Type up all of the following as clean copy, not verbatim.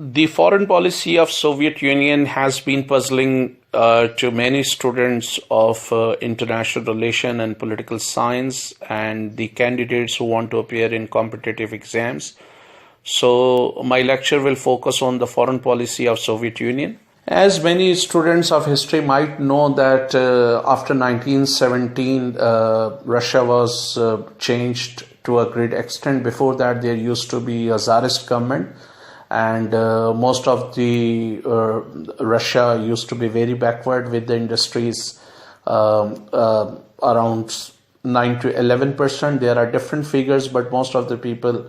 The foreign policy of Soviet Union has been puzzling to many students of international relation and political science and the candidates who want to appear in competitive exams. So my lecture will focus on the foreign policy of Soviet Union. As many students of history might know that after 1917, Russia was changed to a great extent. Before that, there used to be a Tsarist government, and most of the Russia used to be very backward with the industries, around 9 to 11%. There are different figures, but most of the people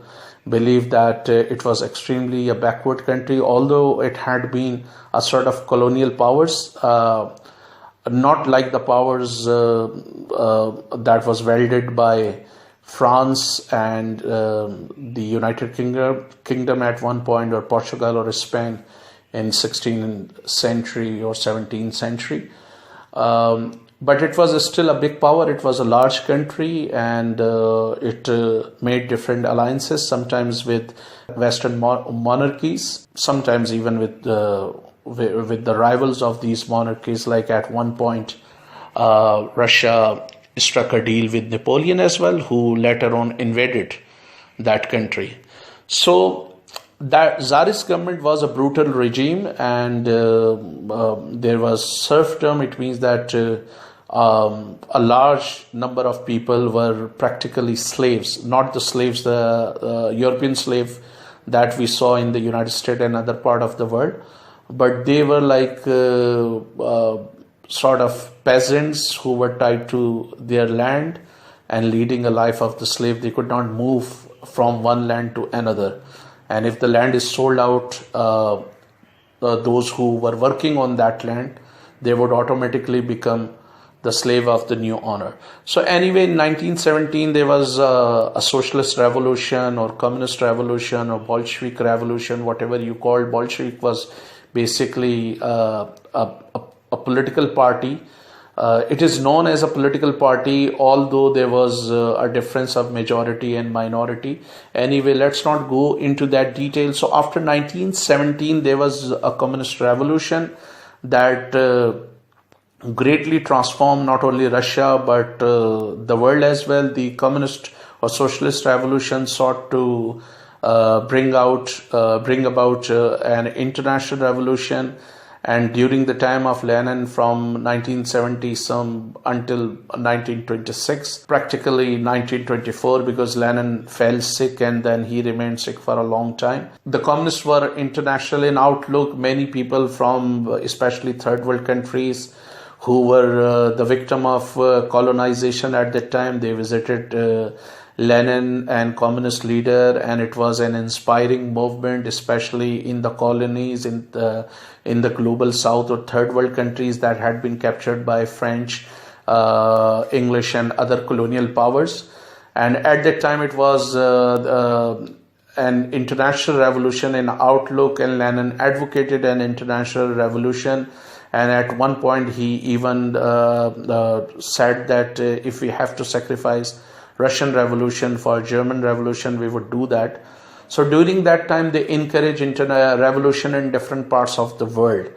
believe that it was extremely a backward country, although it had been a sort of colonial powers, not like the powers that was wielded by France and the United Kingdom at one point, or Portugal or Spain in 16th century or 17th century. But it was still a big power. It was a large country, and it made different alliances, sometimes with Western monarchies, sometimes even with the rivals of these monarchies. Like at one point, Russia struck a deal with Napoleon as well, who later on invaded that country. So that Tsarist government was a brutal regime, and there was serfdom. It means that a large number of people were practically slaves, not the slaves, the European slave that we saw in the United States and other part of the world, but they were like sort of peasants who were tied to their land and leading a life of the slave. They could not move from one land to another. And if the land is sold out, those who were working on that land, they would automatically become the slave of the new owner. So anyway, in 1917, there was a socialist revolution or communist revolution or Bolshevik revolution, whatever you call it. Bolshevik was basically a political party. It is known as a political party, although there was a difference of majority and minority. Anyway, let's not go into that detail. So after 1917, there was a communist revolution that greatly transformed not only Russia but the world as well. The communist or socialist revolution sought to bring about an international revolution. And during the time of Lenin, from 1970 until 1926, practically 1924, because Lenin fell sick and then he remained sick for a long time. The communists were international in outlook. Many people from especially third world countries who were the victim of colonization at that time, they visited Lenin and communist leader, and it was an inspiring movement, especially in the colonies, in the global south or third world countries that had been captured by French, English and other colonial powers. And at that time it was an international revolution in outlook, and Lenin advocated an international revolution. And at one point he even said that if we have to sacrifice Russian Revolution for German Revolution, we would do that. So during that time, they encouraged revolution in different parts of the world.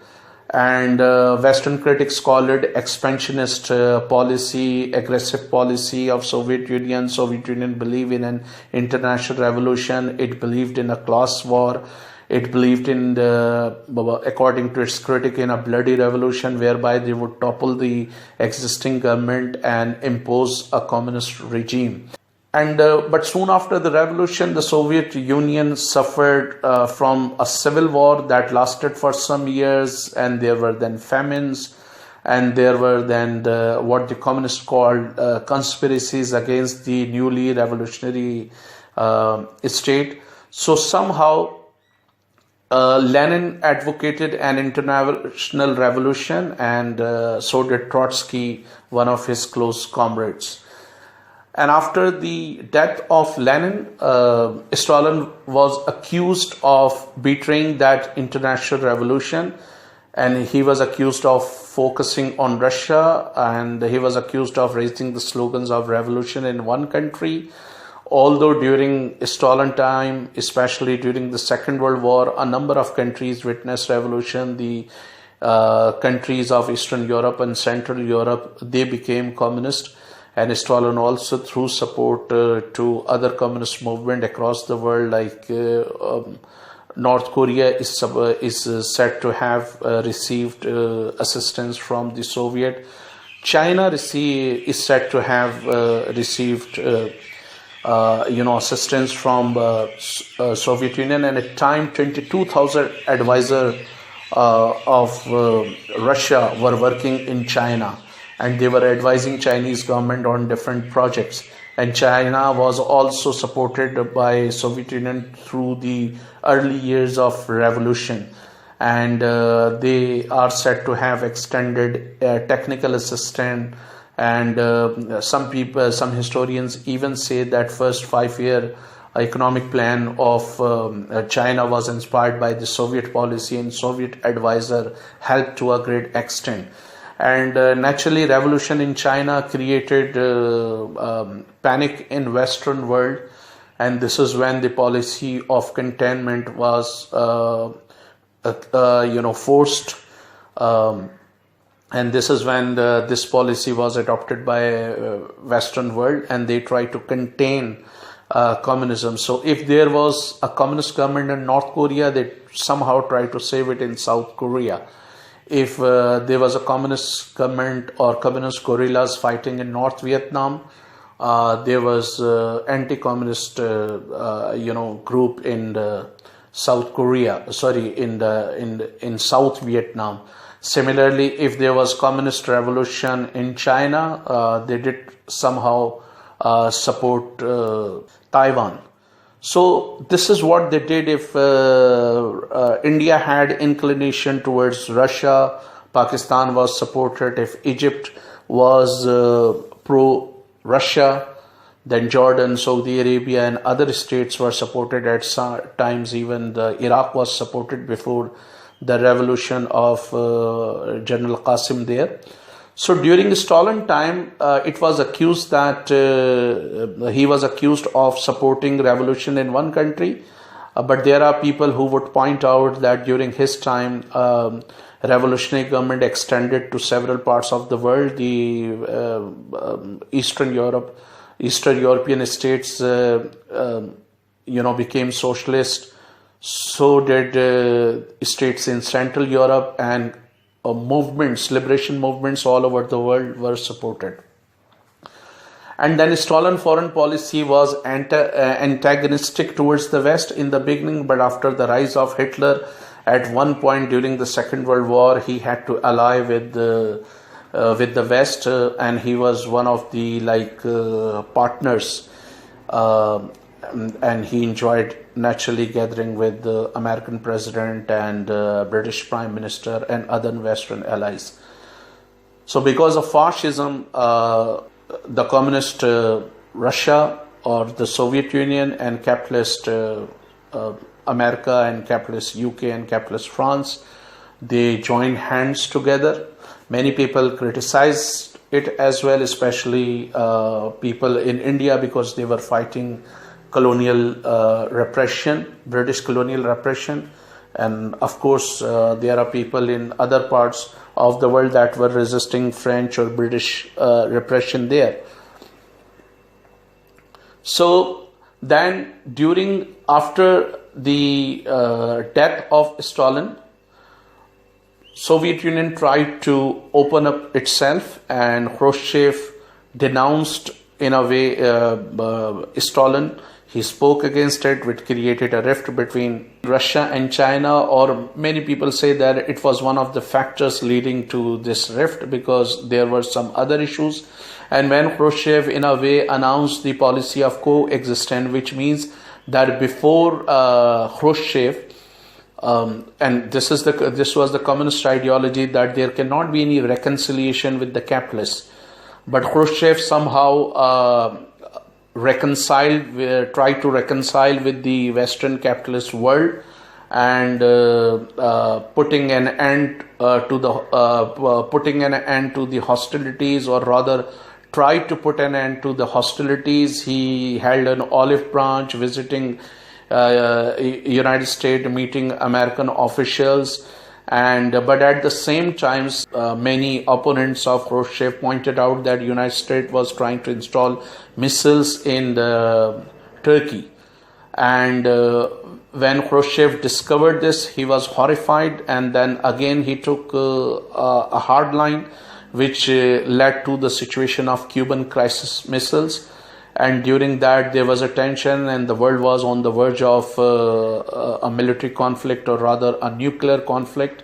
And Western critics call it expansionist policy, aggressive policy of Soviet Union. Soviet Union believed in an international revolution. It believed in a class war. It believed in, according to its critic, in a bloody revolution whereby they would topple the existing government and impose a communist regime. And but soon after the revolution, the Soviet Union suffered from a civil war that lasted for some years, and there were then famines, and there were then what the communists called conspiracies against the newly revolutionary state. So somehow Lenin advocated an international revolution, and so did Trotsky, one of his close comrades. And after the death of Lenin, Stalin was accused of betraying that international revolution, and he was accused of focusing on Russia, and he was accused of raising the slogans of revolution in one country. although during Stalin time, especially during the Second World War, a number of countries witnessed revolution. The countries of Eastern Europe and Central Europe, they became communist, and Stalin also threw support to other communist movement across the world, like North Korea is said to have received assistance from the Soviet. China is said to have received assistance from Soviet Union, and at time 22,000 advisors of Russia were working in China, and they were advising Chinese government on different projects. And China was also supported by Soviet Union through the early years of revolution, and they are said to have extended technical assistance. And some historians even say that first 5-year economic plan of China was inspired by the Soviet policy, and Soviet advisor helped to a great extent. And naturally, revolution in China created panic in Western world, and this is when the policy of containment was forced, and this is when this policy was adopted by Western world, and they tried to contain communism. So if there was a communist government in North Korea, they somehow tried to save it in South Korea. If there was a communist government or communist guerrillas fighting in North Vietnam, there was anti-communist group in South Korea. In South Vietnam. Similarly, if there was communist revolution in China, they did somehow support Taiwan. So this is what they did. If India had inclination towards Russia, Pakistan was supported. If Egypt was pro-Russia, then Jordan, Saudi Arabia and other states were supported at times. Even Iraq was supported before the revolution of General Qasim there. So during Stalin time, it was accused that he was accused of supporting revolution in one country, but there are people who would point out that during his time, revolutionary government extended to several parts of the world. The Eastern European states, became socialist. So did states in Central Europe, and liberation movements all over the world were supported. And then Stalin foreign policy was antagonistic towards the West in the beginning, but after the rise of Hitler, at one point during the Second World War, he had to ally with the West, and he was one of the partners, and he enjoyed naturally gathering with the American president and British prime minister and other Western allies. So because of fascism, the communist Russia or the Soviet Union and capitalist America and capitalist UK and capitalist France, they joined hands together. Many people criticized it as well, especially people in India, because they were fighting colonial repression, British colonial repression. And of course, there are people in other parts of the world that were resisting French or British repression there. So then after the death of Stalin, Soviet Union tried to open up itself, and Khrushchev denounced in a way Stalin. He spoke against it, which created a rift between Russia and China, or many people say that it was one of the factors leading to this rift, because there were some other issues. And when Khrushchev in a way announced the policy of coexistence, which means that before Khrushchev, and this was the communist ideology, that there cannot be any reconciliation with the capitalists. But Khrushchev somehow tried to reconcile with the Western capitalist world, and putting an end to the hostilities, or rather tried to put an end to the hostilities. He held an olive branch, visiting United States, meeting American officials, and but at the same time, many opponents of Khrushchev pointed out that United States was trying to install missiles in Turkey, and when Khrushchev discovered this, he was horrified, and then again he took a hard line, which led to the situation of Cuban crisis missiles. And during that, there was a tension, and the world was on the verge of a military conflict, or rather a nuclear conflict.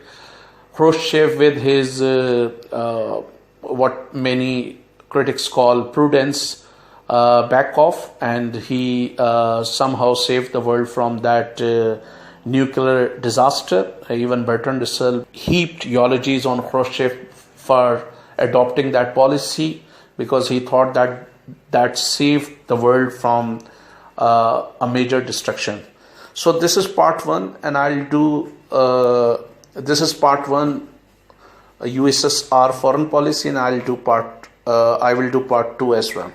Khrushchev, with his what many critics call prudence, back off, and he somehow saved the world from that nuclear disaster. Even Bertrand Russell heaped eulogies on Khrushchev for adopting that policy, because he thought that saved the world from a major destruction. So this is part one, and I'll do this is part one, USSR foreign policy, and I will do part two as well.